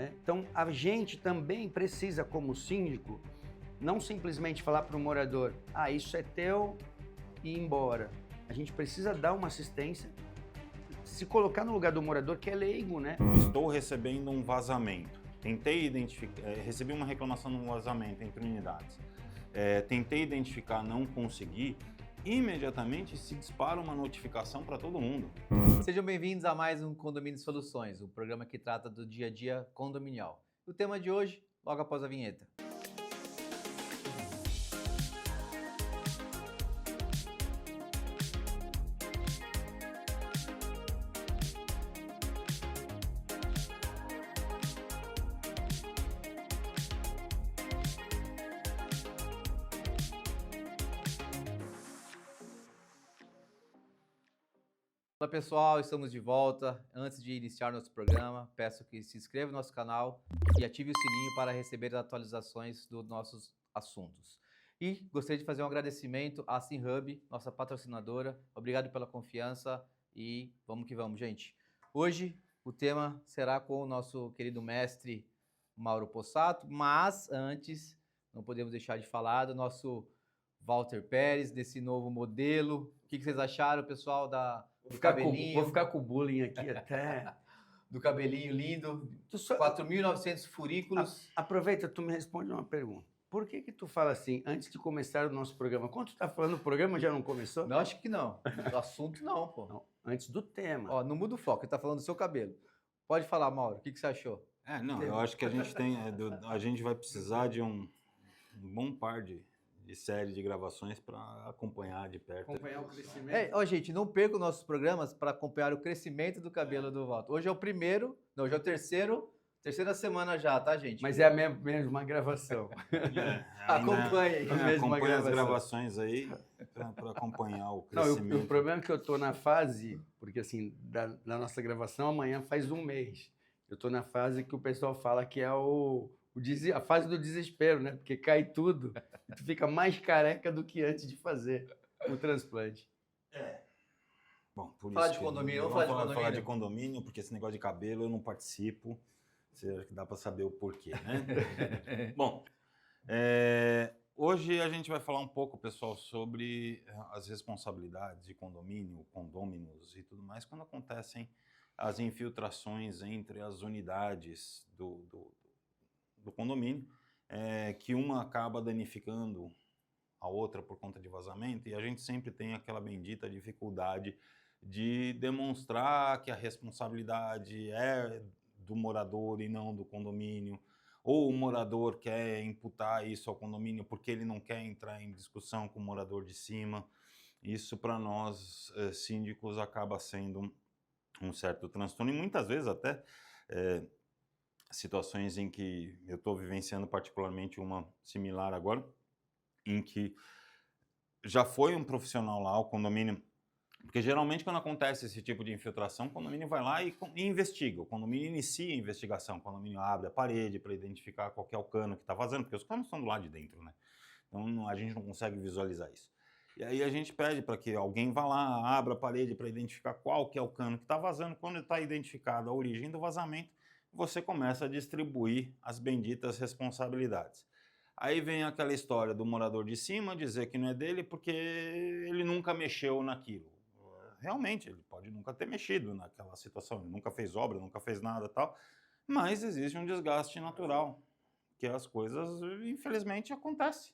né? Então, a gente também precisa, como síndico, não simplesmente falar para o morador, isso é teu e ir embora. A gente precisa dar uma assistência, se colocar no lugar do morador que é leigo, né? Estou recebendo um vazamento. Tentei identificar, recebi uma reclamação de um vazamento entre unidades. Tentei identificar, não consegui. Imediatamente se dispara uma notificação para todo mundo. Sejam bem-vindos a mais um Condomínio Soluções, o programa que trata do dia a dia condominial. O tema de hoje, logo após a vinheta. Olá pessoal, estamos de volta. Antes de iniciar nosso programa, peço que se inscreva no nosso canal e ative o sininho para receber as atualizações dos nossos assuntos. E gostaria de fazer um agradecimento à SimHub, nossa patrocinadora. Obrigado pela confiança e vamos que vamos, gente. Hoje o tema será com o nosso querido mestre Mauro Possato, mas antes não podemos deixar de falar do nosso Walter Pérez, desse novo modelo. O que vocês acharam, pessoal, do cabelinho? Vou ficar com o bullying aqui até... Do cabelinho lindo, 4.900 furículos. Aproveita, tu me responde uma pergunta. Por que tu fala assim, antes de começar o nosso programa? Quando tu tá falando, o programa já não começou? Não, acho que não. O assunto não, pô. Não, antes do tema. Ó, não muda o foco, ele tá falando do seu cabelo. Pode falar, Mauro, o que você achou? Eu acho que a gente a gente vai precisar de um bom par de série de gravações para acompanhar de perto. Acompanhar o crescimento. Gente, não perca os nossos programas para acompanhar o crescimento do cabelo do Walter. Hoje é o primeiro, não, hoje é o terceira semana já, tá, gente? Mas é a mesma gravação. Acompanhe. Acompanhe as gravações aí para acompanhar o crescimento. Não, o problema é que eu estou na fase, porque assim, da nossa gravação amanhã faz um mês. Eu estou na fase que o pessoal fala que é a fase do desespero, né? Porque cai tudo e tu fica mais careca do que antes de fazer o transplante. Bom, por Falar isso de condomínio, vamos vamos falar de falar condomínio? de condomínio, porque esse negócio de cabelo eu não participo. Dá para saber o porquê, né? Bom, hoje a gente vai falar um pouco, pessoal, sobre as responsabilidades de condomínio, condôminos e tudo mais, quando acontecem as infiltrações entre as unidades do condomínio, que uma acaba danificando a outra por conta de vazamento, e a gente sempre tem aquela bendita dificuldade de demonstrar que a responsabilidade é do morador e não do condomínio, ou o morador quer imputar isso ao condomínio porque ele não quer entrar em discussão com o morador de cima. Isso para nós síndicos acaba sendo um certo transtorno, e muitas vezes até situações em que eu estou vivenciando particularmente uma similar agora, em que já foi um profissional lá, o condomínio, porque geralmente quando acontece esse tipo de infiltração, o condomínio vai lá e investiga, o condomínio inicia a investigação, o condomínio abre a parede para identificar qual que é o cano que está vazando, porque os canos estão do lado de dentro, né? Então a gente não consegue visualizar isso. E aí a gente pede para que alguém vá lá, abra a parede para identificar qual que é o cano que está vazando. Quando está identificada a origem do vazamento, você começa a distribuir as benditas responsabilidades. Aí vem aquela história do morador de cima dizer que não é dele porque ele nunca mexeu naquilo. Realmente, ele pode nunca ter mexido naquela situação, ele nunca fez obra, nunca fez nada e tal, mas existe um desgaste natural, que as coisas, infelizmente, acontece.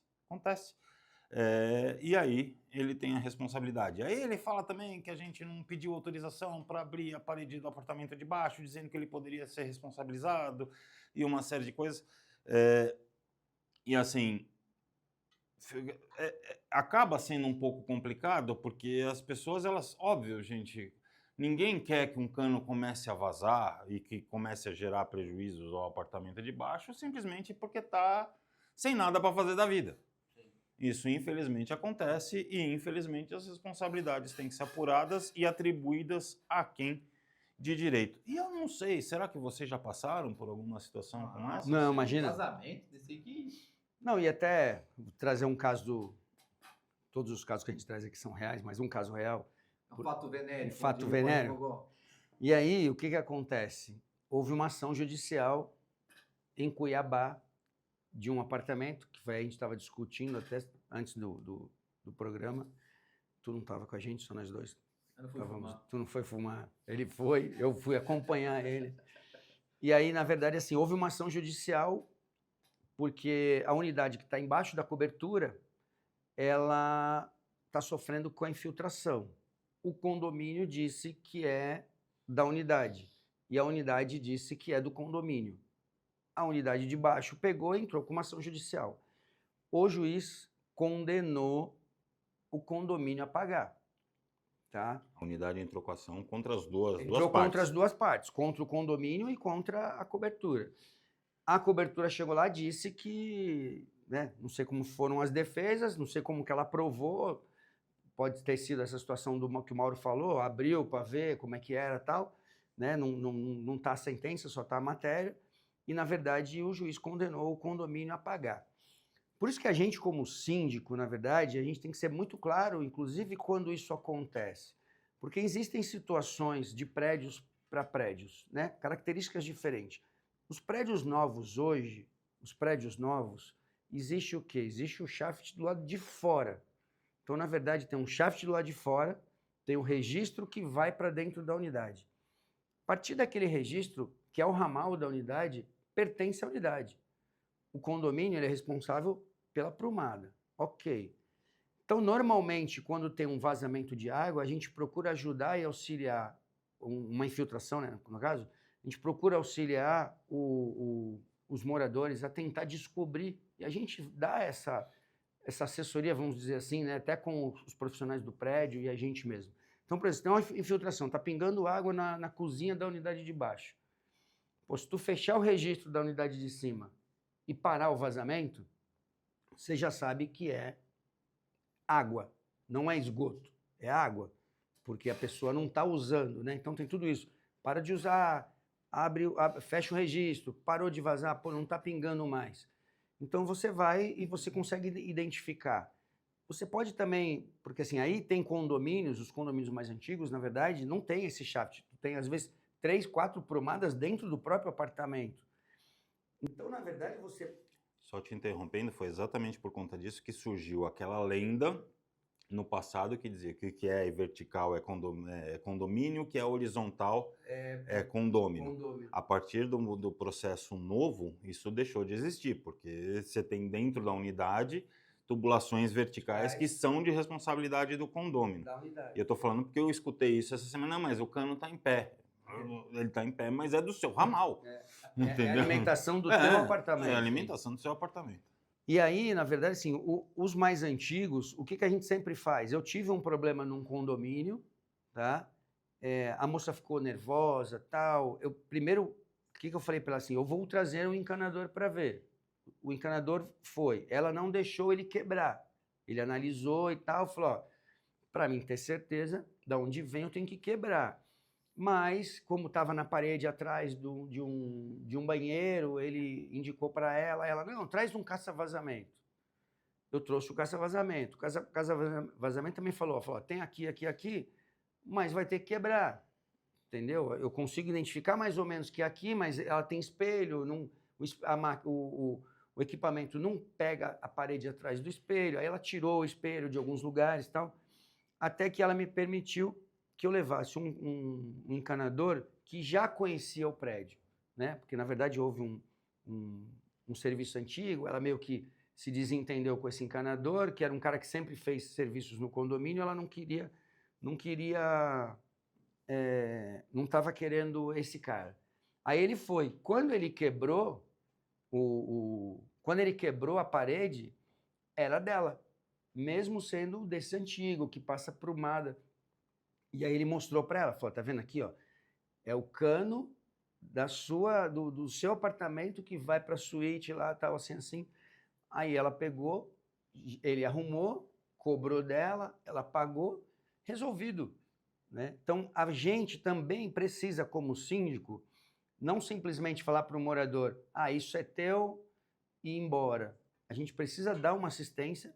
E aí ele tem a responsabilidade. Aí ele fala também que a gente não pediu autorização para abrir a parede do apartamento de baixo, dizendo que ele poderia ser responsabilizado e uma série de coisas. E assim, acaba sendo um pouco complicado, porque as pessoas, óbvio, gente, ninguém quer que um cano comece a vazar e que comece a gerar prejuízos ao apartamento de baixo, simplesmente porque está sem nada para fazer da vida. Isso, infelizmente, acontece e, infelizmente, as responsabilidades têm que ser apuradas e atribuídas a quem de direito. E eu não sei, será que vocês já passaram por alguma situação como essa? Não, imagina. Casamento, desse aqui. Não, e até trazer um caso todos os casos que a gente traz aqui são reais, mas um caso real. Um fato venéreo. Um fato venéreo. E aí, o que acontece? Houve uma ação judicial em Cuiabá, de um apartamento, que a gente estava discutindo até antes do programa. Tu não estava com a gente, só nós dois. Eu não fui fumar. Tu não foi fumar. Ele foi, eu fui acompanhar ele. E aí, na verdade, assim, houve uma ação judicial, porque a unidade que está embaixo da cobertura, ela está sofrendo com a infiltração. O condomínio disse que é da unidade, e a unidade disse que é do condomínio. A unidade de baixo pegou e entrou com uma ação judicial. O juiz condenou o condomínio a pagar. Tá? A unidade entrou com a ação contra as duas Entrou partes. contra as duas partes, contra o condomínio e contra a cobertura. A cobertura chegou lá e disse que, né, não sei como foram as defesas, não sei como que ela aprovou, pode ter sido essa situação que o Mauro falou, abriu para ver como é que era e tal, né, não está a sentença, só está a matéria, e na verdade o juiz condenou o condomínio a pagar. Por isso que a gente, como síndico, na verdade, a gente tem que ser muito claro, inclusive quando isso acontece. Porque existem situações de prédios para prédios, né? Características diferentes. Os prédios novos hoje, existe o quê? Existe o shaft do lado de fora. Então, na verdade, tem um shaft do lado de fora, tem o registro que vai para dentro da unidade. A partir daquele registro, que é o ramal da unidade, pertence à unidade. O condomínio ele é responsável pela prumada. Ok. Então, normalmente, quando tem um vazamento de água, a gente procura ajudar e auxiliar, uma infiltração, né, no caso, a gente procura auxiliar os moradores a tentar descobrir, e a gente dá essa assessoria, vamos dizer assim, né, até com os profissionais do prédio e a gente mesmo. Então, por exemplo, tem uma infiltração, está pingando água na cozinha da unidade de baixo. Pô, se tu fechar o registro da unidade de cima e parar o vazamento, você já sabe que é água, não é esgoto, é água, porque a pessoa não está usando, né? Então tem tudo isso. Para de usar, fecha o registro, parou de vazar, pô, não está pingando mais. Então você vai e você consegue identificar. Você pode também, porque assim, aí tem condomínios, os condomínios mais antigos, na verdade, não tem esse shaft. Tem, às vezes, 3, 4 prumadas dentro do próprio apartamento. Então, na verdade, você... Só te interrompendo, foi exatamente por conta disso que surgiu aquela lenda no passado que dizia que o que é vertical é condomínio, o que é horizontal é condômino. A partir do processo novo, isso deixou de existir, porque você tem dentro da unidade tubulações verticais que são de responsabilidade do condômino. E eu estou falando porque eu escutei isso essa semana, não, mas o cano está em pé. Ele está em pé, mas é do seu ramal. É a alimentação do teu apartamento. É a alimentação do seu apartamento. E aí, na verdade, assim, os mais antigos, o que a gente sempre faz? Eu tive um problema num condomínio, tá? A moça ficou nervosa, tal. Primeiro, o que eu falei para ela assim? Eu vou trazer um encanador para ver. O encanador foi. Ela não deixou ele quebrar. Ele analisou e tal, falou, ó, para mim ter certeza de onde vem, eu tenho que quebrar. Mas, como estava na parede atrás de um banheiro, ele indicou para ela, não, traz um caça-vazamento. Eu trouxe o caça-vazamento. O caça-vazamento também falou, tem aqui, aqui, aqui, mas vai ter que quebrar, entendeu? Eu consigo identificar mais ou menos que aqui, mas ela tem espelho, o equipamento não pega a parede atrás do espelho, aí ela tirou o espelho de alguns lugares e tal, até que ela me permitiu que eu levasse um encanador que já conhecia o prédio, né? Porque, na verdade, houve um serviço antigo, ela meio que se desentendeu com esse encanador, que era um cara que sempre fez serviços no condomínio, ela não estava querendo esse cara. Aí ele foi. Quando ele quebrou, quando ele quebrou a parede, era dela, mesmo sendo desse antigo, que passa prumada. E aí ele mostrou para ela, falou, tá vendo aqui, ó, é o cano do seu apartamento que vai para a suíte lá, tal, assim. Aí ela pegou, ele arrumou, cobrou dela, ela pagou, resolvido, né? Então, a gente também precisa, como síndico, não simplesmente falar para o morador, isso é teu e ir embora. A gente precisa dar uma assistência,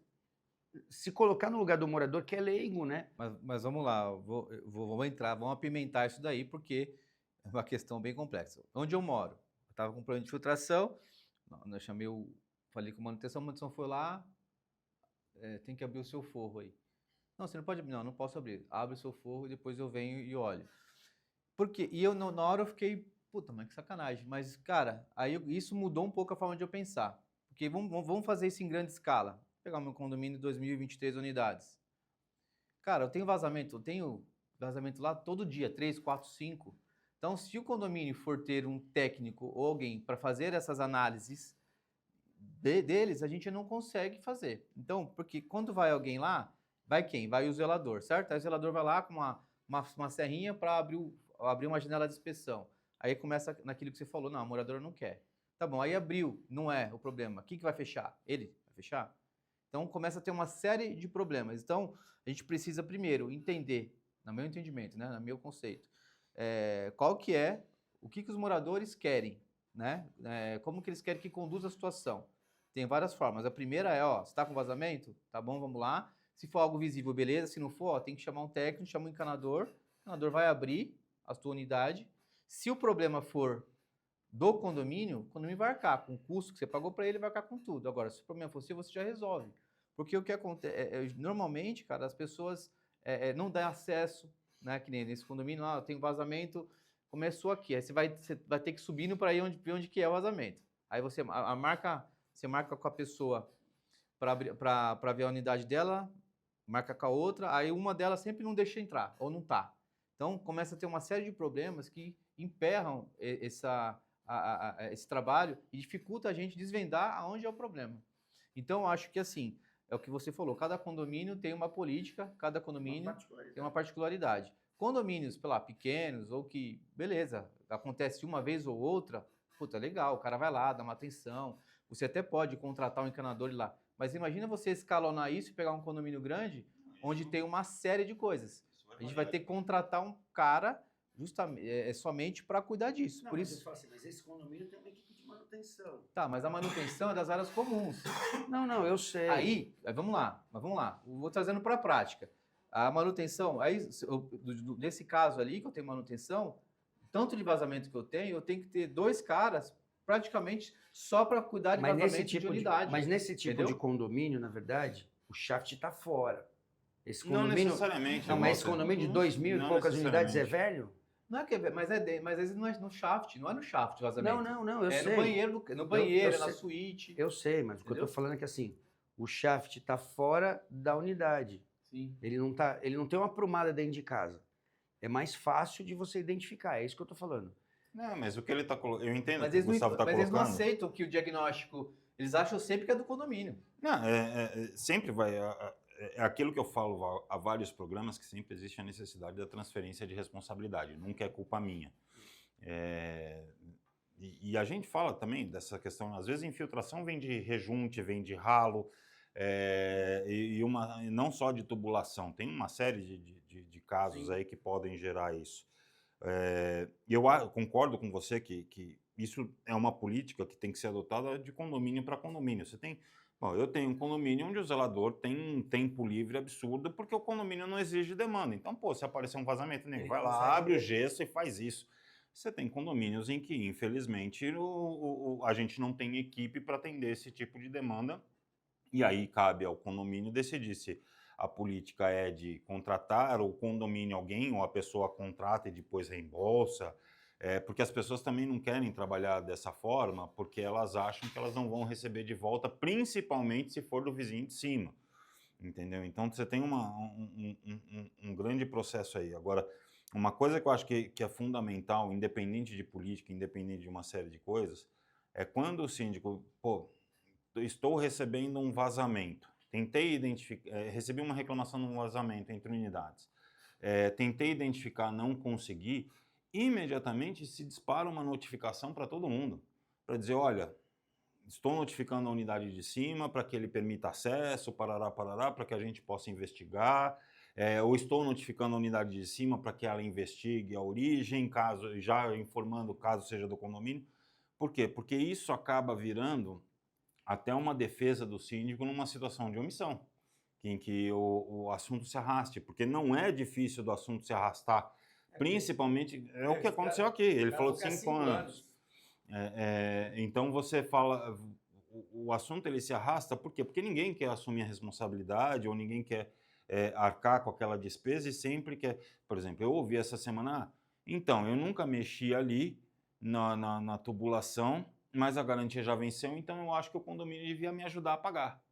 se colocar no lugar do morador, que é leigo, né? Mas vamos lá, vamos apimentar isso daí, porque é uma questão bem complexa. Onde eu moro, estava com problema de filtração, eu chamei falei com a manutenção foi lá, tem que abrir o seu forro aí. Não, você não pode abrir, não posso abrir. Abre o seu forro e depois eu venho e olho. Por quê? E eu, na hora, eu fiquei, puta, mas que sacanagem. Mas, cara, isso mudou um pouco a forma de eu pensar. Porque vamos fazer isso em grande escala. Vou pegar o meu condomínio de 2023 unidades. Cara, eu tenho vazamento lá todo dia, 3, 4, 5. Então, se o condomínio for ter um técnico ou alguém para fazer essas análises deles, a gente não consegue fazer. Então, porque quando vai alguém lá, vai quem? Vai o zelador, certo? Aí o zelador vai lá com uma serrinha para abrir uma janela de inspeção. Aí começa naquilo que você falou, não, a moradora não quer. Tá bom, aí abriu, não é o problema. Quem que vai fechar? Ele vai fechar? Então começa a ter uma série de problemas. Então a gente precisa primeiro entender, no meu entendimento, né, no meu conceito, o que os moradores querem, né? Como que eles querem que conduza a situação. Tem várias formas. A primeira é, ó, você está com vazamento? Tá bom, vamos lá. Se for algo visível, beleza. Se não for, ó, tem que chamar um técnico, chama um encanador. O encanador vai abrir a sua unidade. Se o problema for do condomínio, o condomínio vai arcar com o custo que você pagou para ele, vai arcar com tudo. Agora, se o problema for seu, você já resolve. Porque o que acontece, normalmente, cara, as pessoas não dão acesso, né, que nem nesse condomínio, tem um vazamento, começou aqui, aí você vai ter que subir para ir onde que é o vazamento. Aí você marca com a pessoa para ver a unidade dela, marca com a outra, aí uma delas sempre não deixa entrar, ou não tá. Então, começa a ter uma série de problemas que emperram esse trabalho e dificulta a gente desvendar aonde é o problema. Então, acho que assim, é o que você falou, cada condomínio tem uma política, cada condomínio tem uma particularidade. Condomínios, pequenos, ou que, beleza, acontece uma vez ou outra, puta, legal, o cara vai lá, dá uma atenção, você até pode contratar um encanador e ir lá, mas imagina você escalonar isso e pegar um condomínio grande, onde tem uma série de coisas. A gente vai ter que contratar um cara justamente, somente para cuidar disso. Não, por mas isso. eu falo assim, mas esse condomínio tem uma equipe de manutenção. Tá, mas a manutenção é das áreas comuns. Não, eu sei. Aí, vamos lá. Vou trazendo para a prática. A manutenção, nesse caso ali que eu tenho manutenção, tanto de vazamento que eu tenho que ter 2 caras praticamente só para cuidar de vazamento de unidade. Mas nesse tipo entendeu? de condomínio, na verdade, o shaft está fora. Esse Não condomínio, necessariamente. não, mas esse condomínio de 2.000 e poucas unidades é velho? Não é que é velho, mas às vezes não é no shaft, não é no shaft o vazamento. Não, eu sei. No banheiro, eu na sei. suíte. Eu sei, mas o que eu estou falando é que assim, o shaft está fora da unidade. Sim. Ele não tem uma aprumada dentro de casa. É mais fácil de você identificar, é isso que eu estou falando. Não, mas o que ele está colocando... Eu entendo Mas o que o Gustavo está colocando. eles não aceitam que o diagnóstico... Eles acham sempre que é do condomínio. Não, sempre vai... É aquilo que eu falo há vários programas, que sempre existe a necessidade da transferência de responsabilidade. Nunca é culpa minha. E a gente fala também dessa questão, às vezes infiltração vem de rejunte, vem de ralo, não só de tubulação, tem uma série de casos aí que podem gerar isso. Eu concordo com você que isso é uma política que tem que ser adotada de condomínio para condomínio. Eu tenho um condomínio onde o zelador tem um tempo livre absurdo porque o condomínio não exige demanda. Então, se aparecer um vazamento, nego, vai lá, abre o gesso e faz isso. Você tem condomínios em que, infelizmente, a gente não tem equipe para atender esse tipo de demanda. E aí cabe ao condomínio decidir se a política é de contratar o condomínio alguém ou a pessoa contrata e depois reembolsa. Porque as pessoas também não querem trabalhar dessa forma porque elas acham que elas não vão receber de volta, principalmente se for do vizinho de cima. Entendeu? Então você tem um grande processo aí. Agora, uma coisa que eu acho que é fundamental, independente de política, independente de uma série de coisas, é quando o síndico, estou recebendo um vazamento, tentei identificar, recebi uma reclamação de um vazamento entre unidades, tentei identificar, não consegui, imediatamente se dispara uma notificação para todo mundo, para dizer, olha, estou notificando a unidade de cima para que ele permita acesso, parará, para que a gente possa investigar, ou estou notificando a unidade de cima para que ela investigue a origem, já informando caso seja do condomínio. Por quê? Porque isso acaba virando até uma defesa do síndico numa situação de omissão, em que o assunto se arraste, porque não é difícil do assunto se arrastar, principalmente, o que aconteceu aqui, ele falou de 5 anos. Então você fala, o assunto ele se arrasta, por quê? Porque ninguém quer assumir a responsabilidade ou ninguém quer arcar com aquela despesa e sempre quer, por exemplo, eu ouvi essa semana, então, eu nunca mexi ali na tubulação, mas a garantia já venceu, então eu acho que o condomínio devia me ajudar a pagar.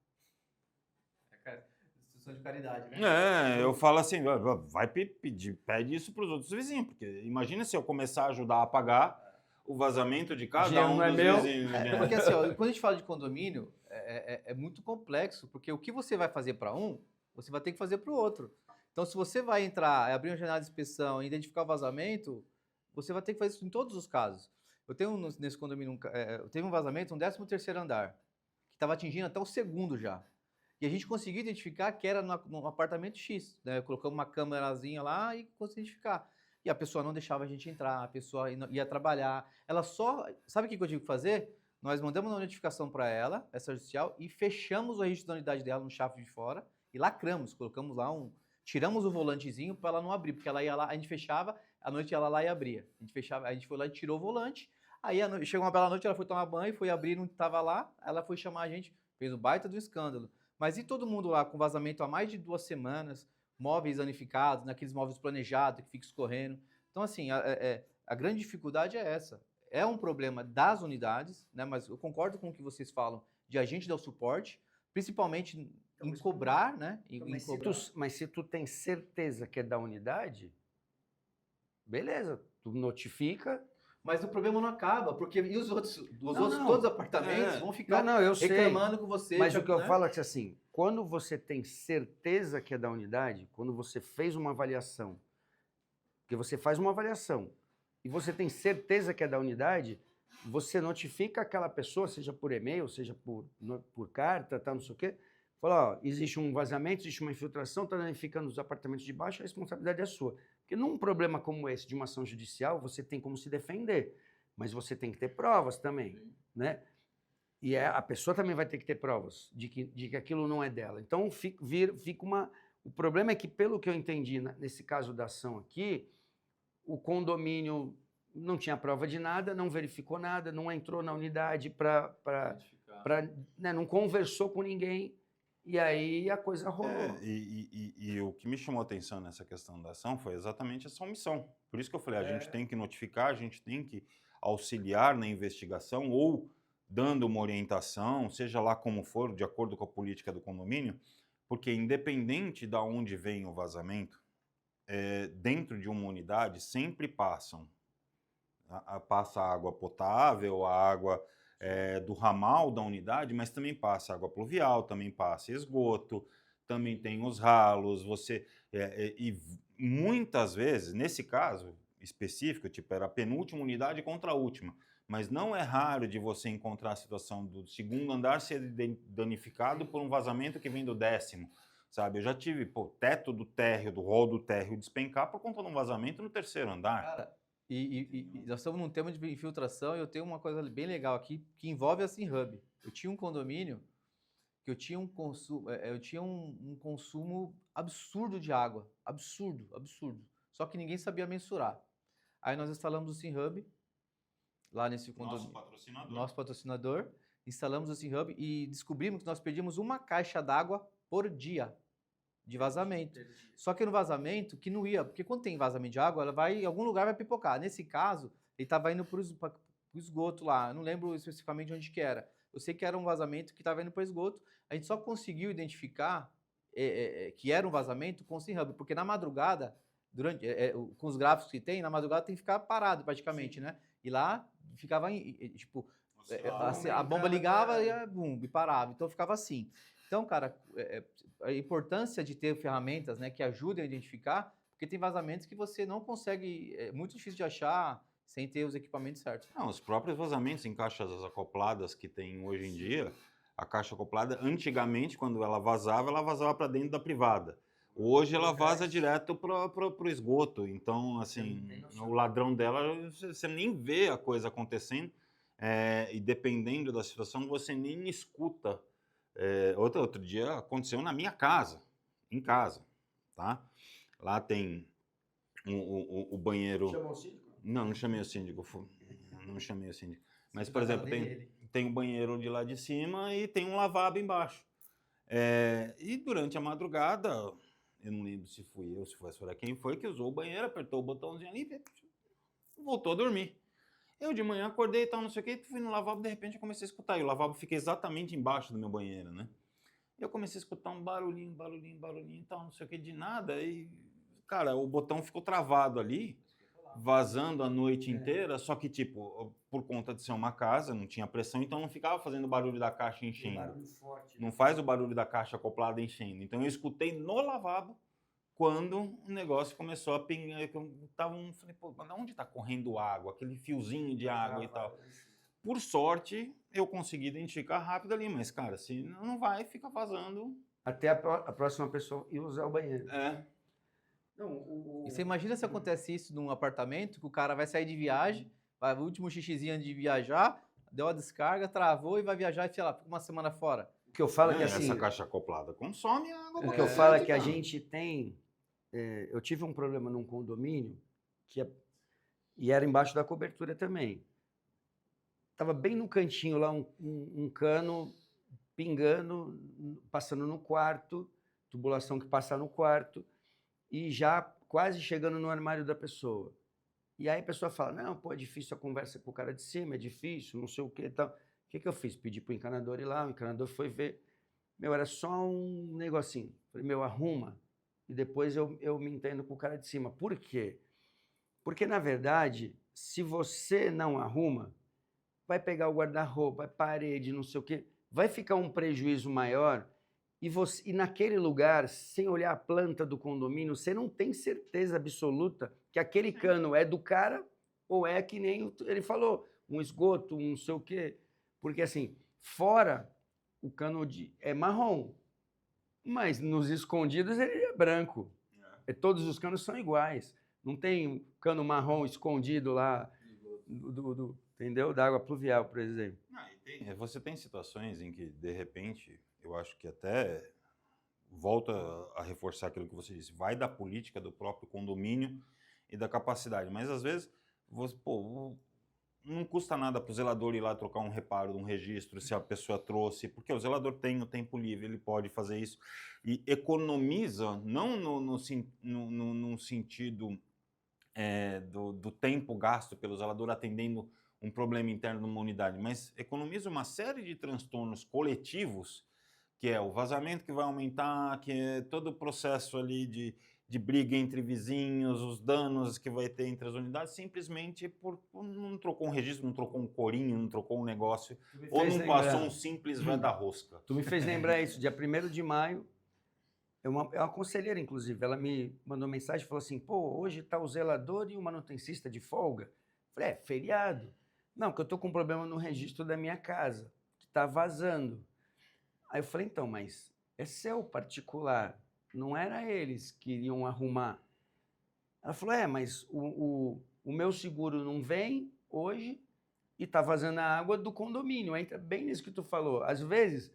Instituição de caridade, né? Eu falo assim, vai pedir, pede isso para os outros vizinhos, porque imagina se eu começar a ajudar a pagar o vazamento de cada Dinheiro um não é dos meu. vizinhos. Porque assim, ó, quando a gente fala de condomínio, é muito complexo, porque o que você vai fazer para um, você vai ter que fazer para o outro. Então, se você vai entrar, abrir uma janela de inspeção e identificar o vazamento, você vai ter que fazer isso em todos os casos. Eu tenho nesse condomínio, teve um vazamento no 13º andar, que estava atingindo até o segundo já. E a gente conseguiu identificar que era no apartamento X, né? Colocamos uma câmerazinha lá e conseguimos identificar. E a pessoa não deixava a gente entrar, a pessoa ia trabalhar. Ela só. Sabe o que eu tive que fazer? Nós mandamos uma notificação para ela, essa judicial, e fechamos o registro da unidade dela no chave de fora e lacramos. Colocamos lá tiramos o volantezinho para ela não abrir, porque ela ia lá, a gente fechava, à noite ela lá e abria. A gente fechava, a gente foi lá e tirou o volante. Aí chegou uma bela noite, ela foi tomar banho, foi abrir, não estava lá, ela foi chamar a gente, fez o baita do escândalo. Mas e todo mundo lá com vazamento há mais de 2 semanas, móveis danificados, naqueles móveis planejados que fica escorrendo. Então, assim, a grande dificuldade é essa. É um problema das unidades, né? Mas eu concordo com o que vocês falam de a gente dar o suporte, principalmente em cobrar, né? Mas se tu tem certeza que é da unidade, beleza, tu notifica. Mas o problema não acaba, porque e os outros, todos os apartamentos vão ficar eu reclamando com você. Mas o que eu né? falo é que assim, quando você tem certeza que é da unidade, quando você fez uma avaliação, porque você faz uma avaliação e você tem certeza que é da unidade, você notifica aquela pessoa, seja por e-mail, seja por carta, tá, não sei o quê, fala, ó, existe um vazamento, existe uma infiltração, está danificando os apartamentos de baixo, a responsabilidade é sua. Porque num problema como esse de uma ação judicial, você tem como se defender, mas você tem que ter provas também, né? E a pessoa também vai ter que ter provas de que aquilo não é dela. Então, fica uma... O problema é que, pelo que eu entendi, nesse caso da ação aqui, o condomínio não tinha prova de nada, não verificou nada, não entrou na unidade né, não conversou com ninguém, e aí a coisa rolou. E o que me chamou a atenção nessa questão da ação foi exatamente essa omissão. Por isso que eu falei, a gente tem que notificar, a gente tem que auxiliar na investigação ou dando uma orientação, seja lá como for, de acordo com a política do condomínio, porque independente de onde vem o vazamento, dentro de uma unidade sempre passa água potável, a água do ramal da unidade, mas também passa água pluvial, também passa esgoto, também tem os ralos, e muitas vezes, nesse caso específico, tipo, era a penúltima unidade contra a última, mas não é raro de você encontrar a situação do segundo andar ser danificado por um vazamento que vem do 10º, sabe? Eu já tive teto do térreo, do hall do térreo despencar por conta de um vazamento no 3º andar. Cara, e nós estamos num tema de infiltração e eu tenho uma coisa bem legal aqui que envolve a SimHub. Eu tinha um condomínio que eu tinha um consumo absurdo de água. Absurdo, absurdo. Só que ninguém sabia mensurar. Aí nós instalamos o SimHub lá nesse condomínio. Nosso patrocinador. Instalamos o SimHub e descobrimos que nós perdíamos uma caixa d'água por dia de vazamento. Só que no vazamento que não ia, porque quando tem vazamento de água, ela vai em algum lugar vai pipocar. Nesse caso, ele estava indo para o esgoto lá. Eu não lembro especificamente onde que era. Eu sei que era um vazamento que estava indo para o esgoto. A gente só conseguiu identificar que era um vazamento com o SimHub, porque na madrugada, com os gráficos que tem, na madrugada tem que ficar parado praticamente, né? E lá ficava, tipo, a bomba ligava e parava. Então ficava assim. Então, cara, a importância de ter ferramentas, né, que ajudem a identificar, porque tem vazamentos que você não consegue, é muito difícil de achar sem ter os equipamentos certos. Não, os próprios vazamentos em caixas acopladas que tem hoje em dia, a caixa acoplada, antigamente, quando ela vazava para dentro da privada. Hoje ela vaza direto para o esgoto. Então, assim, o ladrão dela, você nem vê a coisa acontecendo. E dependendo da situação, você nem escuta. Outro dia aconteceu na minha casa, em casa, tá? Lá tem o banheiro... Chamou o síndico? Não chamei o síndico. Não chamei o síndico. Mas, Você por tá exemplo, falando dele. tem um banheiro de lá de cima e tem um lavabo embaixo. E durante a madrugada, eu não lembro se fui eu, se foi a senhora, quem foi que usou o banheiro, apertou o botãozinho ali e voltou a dormir. Eu de manhã acordei e tal, não sei o que, fui no lavabo, de repente eu comecei a escutar. E o lavabo fica exatamente embaixo do meu banheiro, né? Eu comecei a escutar um barulhinho e tal, não sei o que, de nada. E, cara, o botão ficou travado ali, vazando a noite inteira. Só que, tipo, por conta de ser uma casa, não tinha pressão, então não ficava fazendo barulho da caixa enchendo. forte. Não faz o barulho da caixa acoplada enchendo. Então eu escutei no lavabo quando o negócio começou a pingar. Falei, pô, mas onde está correndo água? Aquele fiozinho de água e tal. Por sorte, eu consegui identificar rápido ali, mas, cara, se não vai, fica vazando. Até a próxima pessoa ir usar o banheiro. Não, E você imagina se acontece isso num apartamento, que o cara vai sair de viagem, vai o último xixizinho antes de viajar, deu a descarga, travou e vai viajar e, sei lá, fica uma semana fora. O que eu falo é que assim, essa caixa acoplada consome água. o que eu falo é que a gente tem. Eu tive um problema num condomínio e era embaixo da cobertura também. Tava bem no cantinho lá um cano pingando, passando no quarto, tubulação que passa no quarto e já quase chegando no armário da pessoa. E aí a pessoa fala, não, pô, é difícil a conversa com o cara de cima, é difícil, não sei o que e tal. O que eu fiz? Pedi pro encanador ir lá, o encanador foi ver. Meu, era só um negocinho. Falei, meu, arruma. E depois eu me entendo com o cara de cima. Por quê? Porque, na verdade, se você não arruma, vai pegar o guarda-roupa, a parede, não sei o quê, vai ficar um prejuízo maior e naquele lugar, sem olhar a planta do condomínio, você não tem certeza absoluta que aquele cano é do cara ou é que nem ele falou, um esgoto, um não sei o quê. Porque, assim, fora o cano é marrom, mas nos escondidos ele é branco. Todos os canos são iguais. Não tem cano marrom escondido lá, entendeu? Da água pluvial, por exemplo. Você tem situações em que, de repente, eu acho que até volta a reforçar aquilo que você disse, vai da política do próprio condomínio e da capacidade. Mas, às vezes, não custa nada para o zelador ir lá trocar um reparo de um registro, se a pessoa trouxe, porque o zelador tem o tempo livre, ele pode fazer isso. E economiza, não no sentido do tempo gasto pelo zelador atendendo um problema interno numa unidade, mas economiza uma série de transtornos coletivos, que é o vazamento que vai aumentar, que é todo o processo ali de briga entre vizinhos, os danos que vai ter entre as unidades, simplesmente por não trocou um registro, não trocou um corinho, não trocou um negócio, ou não passou um simples veda-rosca. Tu me fez lembrar isso, dia 1º de maio, é uma conselheira, inclusive, ela me mandou mensagem e falou assim, pô, hoje tá o zelador e o manutencista de folga. Falei, feriado. Não, que eu tô com um problema no registro da minha casa, que tá vazando. Aí eu falei, então, mas é seu particular, não era eles que iriam arrumar. Ela falou, mas o meu seguro não vem hoje e tá vazando a água do condomínio. Entra bem nisso que tu falou. Às vezes,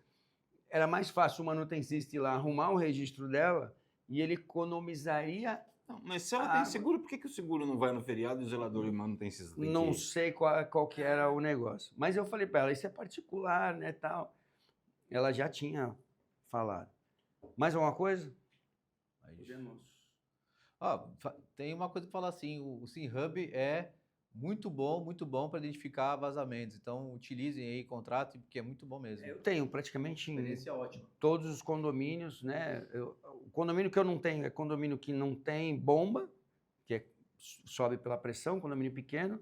era mais fácil o manutencista ir lá arrumar o registro dela e ele economizaria. Não, mas se ela tem seguro, por que o seguro não vai no feriado e o zelador e manutencista tem Não sei qual que era o negócio. Mas eu falei para ela, isso é particular, né, tal. Ela já tinha falado. Mais alguma coisa? Tem uma coisa para falar assim, o SimHub é muito bom para identificar vazamentos. Então, utilizem aí, contratem, porque é muito bom mesmo. Eu tenho praticamente Experiência ótima. todos os condomínios, né? O condomínio que eu não tenho é condomínio que não tem bomba, que sobe pela pressão, condomínio pequeno,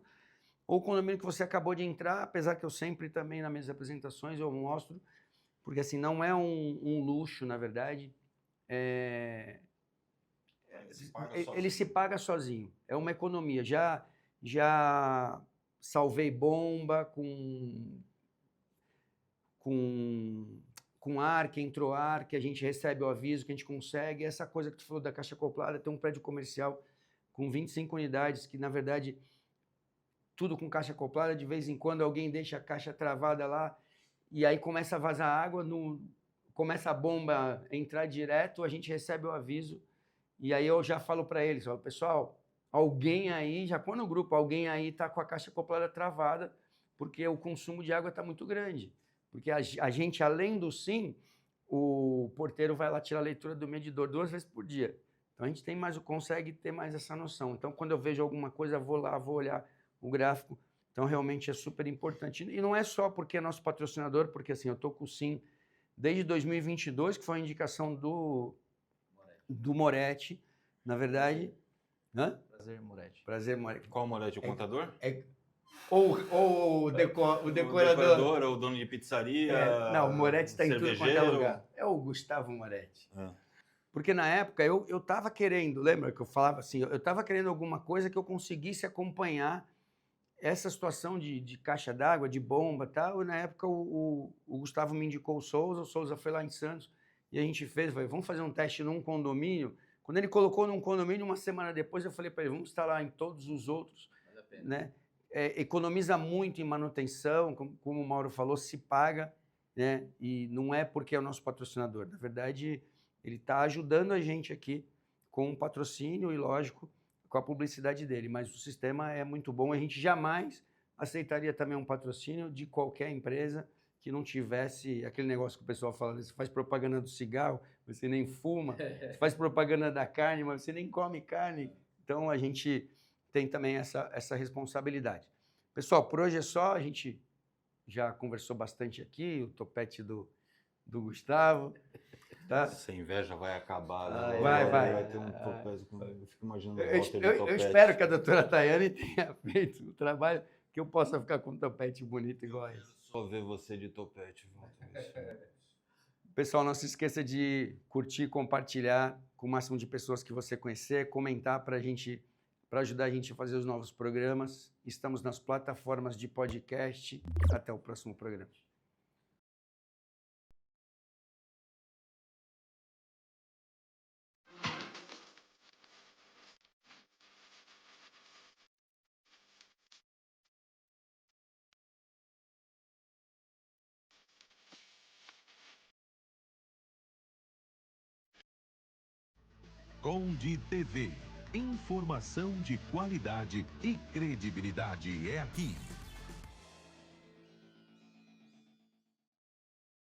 ou condomínio que você acabou de entrar, apesar que eu sempre também nas minhas apresentações eu mostro, porque assim, não é um luxo, na verdade, ele se paga sozinho, é uma economia. Já salvei bomba com ar, que entrou ar, que a gente recebe o aviso, que a gente consegue. Essa coisa que tu falou da caixa acoplada, tem um prédio comercial com 25 unidades, que na verdade, tudo com caixa acoplada, de vez em quando alguém deixa a caixa travada lá, e aí começa a vazar água, começa a bomba a entrar direto, a gente recebe o aviso, e aí eu já falo para eles, pessoal, alguém aí, já põe no grupo, alguém aí está com a caixa acoplada travada, porque o consumo de água está muito grande. Porque a gente, além do SIM, o porteiro vai lá tirar a leitura do medidor 2 vezes por dia. Então, a gente consegue ter mais essa noção. Então, quando eu vejo alguma coisa, vou lá, vou olhar o gráfico. Então, realmente é super importante. E não é só porque é nosso patrocinador, porque assim, eu estou com o SIM desde 2022, que foi uma indicação do Moretti, na verdade. Hã? Prazer, Moretti. Prazer, Moretti. Qual Moretti? O contador? Ou o decorador. O decorador, ou o dono de pizzaria. Não, o Moretti está em tudo quanto é cervejeiro. lugar. É o Gustavo Moretti. É. Porque na época eu estava querendo, lembra que eu falava assim, eu estava querendo alguma coisa que eu conseguisse acompanhar essa situação de caixa d'água, de bomba e tal. E na época o Gustavo me indicou o Souza foi lá em Santos e a gente falei, vamos fazer um teste num condomínio. Quando ele colocou num condomínio, uma semana depois eu falei para ele, vamos instalar em todos os outros, Vale a pena. né? Economiza muito em manutenção, como o Mauro falou, se paga, né? E não é porque é o nosso patrocinador. Na verdade, ele está ajudando a gente aqui com um patrocínio e, lógico, com a publicidade dele. Mas o sistema é muito bom. A gente jamais aceitaria também um patrocínio de qualquer empresa que não tivesse aquele negócio que o pessoal fala, você faz propaganda do cigarro, você nem fuma, você faz propaganda da carne, mas você nem come carne. Então, a gente tem também essa responsabilidade. Pessoal, por hoje é só, a gente já conversou bastante aqui, o topete do Gustavo, tá? Essa inveja vai acabar. Ai, vai. Vai ter um topete. Eu fico imaginando o Walter de Eu topete. espero que a doutora Tayane tenha feito o trabalho que eu possa ficar com um topete bonito igual a esse. Só ver você de topete, Walter. Pessoal, não se esqueça de curtir, compartilhar com o máximo de pessoas que você conhecer, comentar para ajudar a gente a fazer os novos programas. Estamos nas plataformas de podcast. Até o próximo programa. Conde TV. Informação de qualidade e credibilidade é aqui.